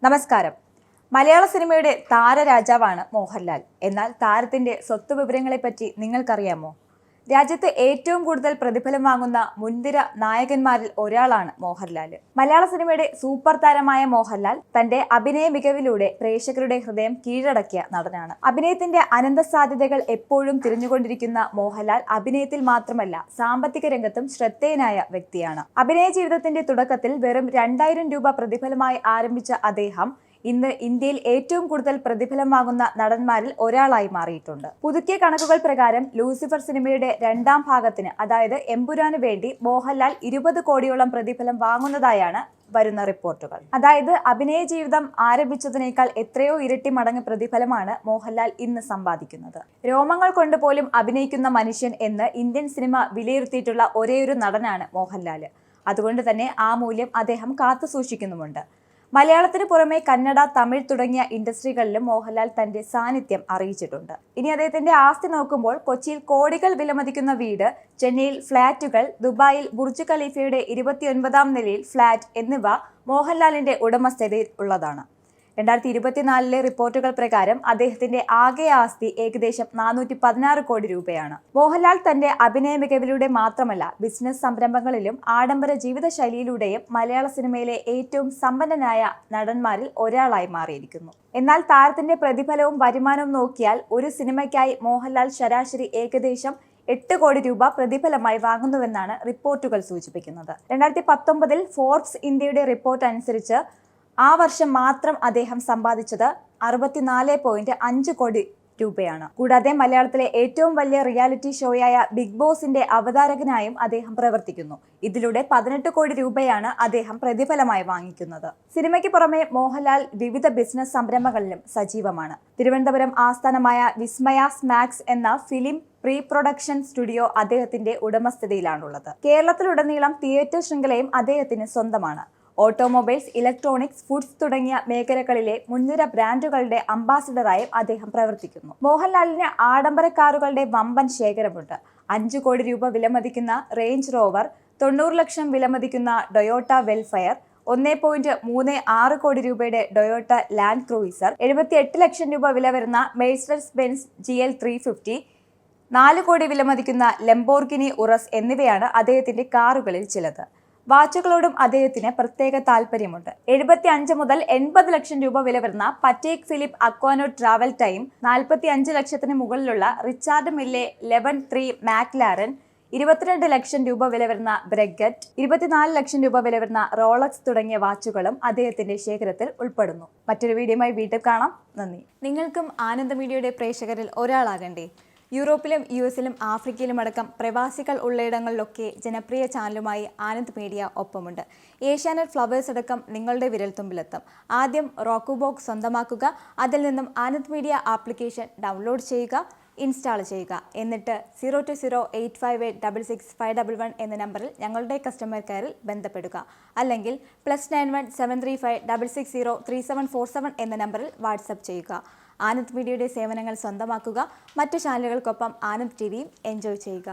നമസ്കാരം. മലയാള സിനിമയുടെ താരരാജാവാണ് മോഹൻലാൽ. എന്നാൽ താരത്തിന്റെ സ്വത്ത് വിവരങ്ങളെപ്പറ്റി നിങ്ങൾക്കറിയാമോ? രാജ്യത്ത് ഏറ്റവും കൂടുതൽ പ്രതിഫലം വാങ്ങുന്ന മുൻനിര നായകന്മാരിൽ ഒരാളാണ് മോഹൻലാൽ. മലയാള സിനിമയുടെ സൂപ്പർ താരമായ മോഹൻലാൽ തന്റെ അഭിനയ മികവിലൂടെ പ്രേക്ഷകരുടെ ഹൃദയം കീഴടക്കിയ നടനാണ്. അഭിനയത്തിന്റെ അനന്ത സാധ്യതകൾ എപ്പോഴും തിരിഞ്ഞുകൊണ്ടിരിക്കുന്ന മോഹൻലാൽ അഭിനയത്തിൽ മാത്രമല്ല സാമ്പത്തിക രംഗത്തും ശ്രദ്ധേയനായ വ്യക്തിയാണ്. അഭിനയ ജീവിതത്തിന്റെ തുടക്കത്തിൽ വെറും 2000 രൂപ പ്രതിഫലമായി ആരംഭിച്ച അദ്ദേഹം ഇന്ന് ഇന്ത്യയിൽ ഏറ്റവും കൂടുതൽ പ്രതിഫലം വാങ്ങുന്ന നടന്മാരിൽ ഒരാളായി മാറിയിട്ടുണ്ട്. പുതുക്കിയ കണക്കുകൾ പ്രകാരം ലൂസിഫർ സിനിമയുടെ 2ാം ഭാഗത്തിന്, അതായത് എമ്പുരാന് വേണ്ടി മോഹൻലാൽ 20 കോടിയോളം പ്രതിഫലം വാങ്ങുന്നതായാണ് വരുന്ന റിപ്പോർട്ടുകൾ. അതായത് അഭിനയ ജീവിതം ആരംഭിച്ചതിനേക്കാൾ എത്രയോ ഇരട്ടി മടങ്ങ് പ്രതിഫലമാണ് മോഹൻലാൽ ഇന്ന് സമ്പാദിക്കുന്നത്. രോമങ്ങൾ കൊണ്ട് പോലും അഭിനയിക്കുന്ന മനുഷ്യൻ എന്ന് ഇന്ത്യൻ സിനിമ വിലയിരുത്തിയിട്ടുള്ള ഒരേയൊരു നടനാണ് മോഹൻലാൽ. അതുകൊണ്ട് തന്നെ ആ മൂല്യം അദ്ദേഹം കാത്തു സൂക്ഷിക്കുന്നുമുണ്ട്. മലയാളത്തിന് പുറമെ കന്നഡ, തമിഴ് തുടങ്ങിയ ഇൻഡസ്ട്രികളിലും മോഹൻലാൽ തന്റെ സാന്നിധ്യം അറിയിച്ചിട്ടുണ്ട്. ഇനി അദ്ദേഹത്തിന്റെ ആസ്തി നോക്കുമ്പോൾ കൊച്ചിയിൽ കോടികൾ വിലമതിക്കുന്ന വീട്, ചെന്നൈയിൽ ഫ്ളാറ്റുകൾ, ദുബായിൽ ബുർജ് ഖലീഫയുടെ 29ാം നിലയിൽ ഫ്ളാറ്റ് എന്നിവ മോഹൻലാലിന്റെ ഉടമസ്ഥതയിൽ ഉള്ളതാണ്. 2024 റിപ്പോർട്ടുകൾ പ്രകാരം അദ്ദേഹത്തിന്റെ ആകെ ആസ്തി ഏകദേശം 416 കോടി രൂപയാണ്. മോഹൻലാൽ തന്റെ അഭിനയ മികവിലൂടെ മാത്രമല്ല ബിസിനസ് സംരംഭങ്ങളിലും ആഡംബര ജീവിതശൈലിയിലൂടെയും മലയാള സിനിമയിലെ ഏറ്റവും സമ്പന്നനായ നടന്മാരിൽ ഒരാളായി മാറിയിരിക്കുന്നു. എന്നാൽ താരത്തിന്റെ പ്രതിഫലവും വരുമാനവും നോക്കിയാൽ ഒരു സിനിമയ്ക്കായി മോഹൻലാൽ ശരാശരി ഏകദേശം 8 കോടി രൂപ പ്രതിഫലമായി വാങ്ങുന്നുവെന്നാണ് റിപ്പോർട്ടുകൾ സൂചിപ്പിക്കുന്നത്. 2019 ഫോർബ്സ് ഇന്ത്യയുടെ റിപ്പോർട്ട് അനുസരിച്ച് ആ വർഷം മാത്രം അദ്ദേഹം സമ്പാദിച്ചത് 64.5 കോടി രൂപയാണ്. കൂടാതെ മലയാളത്തിലെ ഏറ്റവും വലിയ റിയാലിറ്റി ഷോയായ ബിഗ് ബോസിന്റെ അവതാരകനായും അദ്ദേഹം പ്രവർത്തിക്കുന്നു. ഇതിലൂടെ 18 കോടി രൂപയാണ് അദ്ദേഹം പ്രതിഫലമായി വാങ്ങിക്കുന്നത്. സിനിമയ്ക്ക് പുറമെ മോഹൻലാൽ വിവിധ ബിസിനസ് സംരംഭങ്ങളിലും സജീവമാണ്. തിരുവനന്തപുരം ആസ്ഥാനമായ വിസ്മയ സ്മാക്സ് എന്ന ഫിലിം പ്രീ പ്രൊഡക്ഷൻ സ്റ്റുഡിയോ അദ്ദേഹത്തിന്റെ ഉടമസ്ഥതയിലാണുള്ളത്. കേരളത്തിലുടനീളം തിയേറ്റർ ശൃംഖലയും അദ്ദേഹത്തിന് സ്വന്തമാണ്. ഓട്ടോമൊബൈൽസ്, ഇലക്ട്രോണിക്സ്, ഫുഡ്സ് തുടങ്ങിയ മേഖലകളിലെ മുൻനിര ബ്രാൻഡുകളുടെ അംബാസിഡറായും അദ്ദേഹം പ്രവർത്തിക്കുന്നു. മോഹൻലാലിന് ആഡംബര കാറുകളുടെ വമ്പൻ ശേഖരമുണ്ട്. 5 കോടി രൂപ വിലമതിക്കുന്ന റേഞ്ച് റോവർ, 90 ലക്ഷം വിലമതിക്കുന്ന ടൊയോട്ട വെൽഫെയർ, 1.36 കോടി രൂപയുടെ ടൊയോട്ട ലാൻഡ് ക്രൂയിസർ, 78 ലക്ഷം രൂപ വില വരുന്ന മെഴ്സഡസ് ബെൻസ് GL 350, 4 കോടി വിലമതിക്കുന്ന ലംബോർഗിനി ഉറസ് എന്നിവയാണ് അദ്ദേഹത്തിന്റെ കാറുകളിൽ ചിലത്. വാച്ചുകളോടും അദ്ദേഹത്തിന് പ്രത്യേക താല്പര്യമുണ്ട്. 75 മുതൽ 80 ലക്ഷം രൂപ വില വരുന്ന പറ്റേക് ഫിലിപ്പ് അക്വാനോ ട്രാവൽ ടൈം, 45 ലക്ഷത്തിന് മുകളിലുള്ള റിച്ചാർഡ് മില്ലെ 11-3 മാക്ലാരൻ, 22 ലക്ഷം രൂപ വില വരുന്ന ബ്രെഗറ്റ്, 24 ലക്ഷം രൂപ വില വരുന്ന റോളക്സ് തുടങ്ങിയ വാച്ചുകളും അദ്ദേഹത്തിന്റെ ശേഖരത്തിൽ ഉൾപ്പെടുന്നു. മറ്റൊരു വീഡിയോയുമായി വീണ്ടും കാണാം. നന്ദി. നിങ്ങൾക്കും ആനന്ദ മീഡിയയുടെ പ്രേക്ഷകരിൽ ഒരാളാകണ്ടേ? യൂറോപ്പിലും US-ലും ആഫ്രിക്കയിലും അടക്കം പ്രവാസികൾ ഉള്ളയിടങ്ങളിലൊക്കെ ജനപ്രിയ ചാനലുമായി ആനന്ദ് മീഡിയ ഒപ്പമുണ്ട്. ഏഷ്യാനെറ്റ് ഫ്ലവേഴ്സ് അടക്കം നിങ്ങളുടെ വിരൽത്തുമ്പിലെത്തും. ആദ്യം റോക്കു ബോക്സ് സ്വന്തമാക്കുക. അതിൽ നിന്നും ആനന്ദ് മീഡിയ ആപ്ലിക്കേഷൻ ഡൗൺലോഡ് ചെയ്യുക, ഇൻസ്റ്റാൾ ചെയ്യുക. എന്നിട്ട് 02085866511 എന്ന നമ്പറിൽ ഞങ്ങളുടെ കസ്റ്റമർ കെയറിൽ ബന്ധപ്പെടുക. അല്ലെങ്കിൽ +91 735 660 3747 എന്ന നമ്പറിൽ വാട്സപ്പ് ചെയ്യുക. ആനന്ദ് മീഡിയയുടെ സേവനങ്ങൾ സ്വന്തമാക്കുക. മറ്റു ചാനലുകൾക്കൊപ്പം ആനന്ദ് TVയും എൻജോയ് ചെയ്യുക.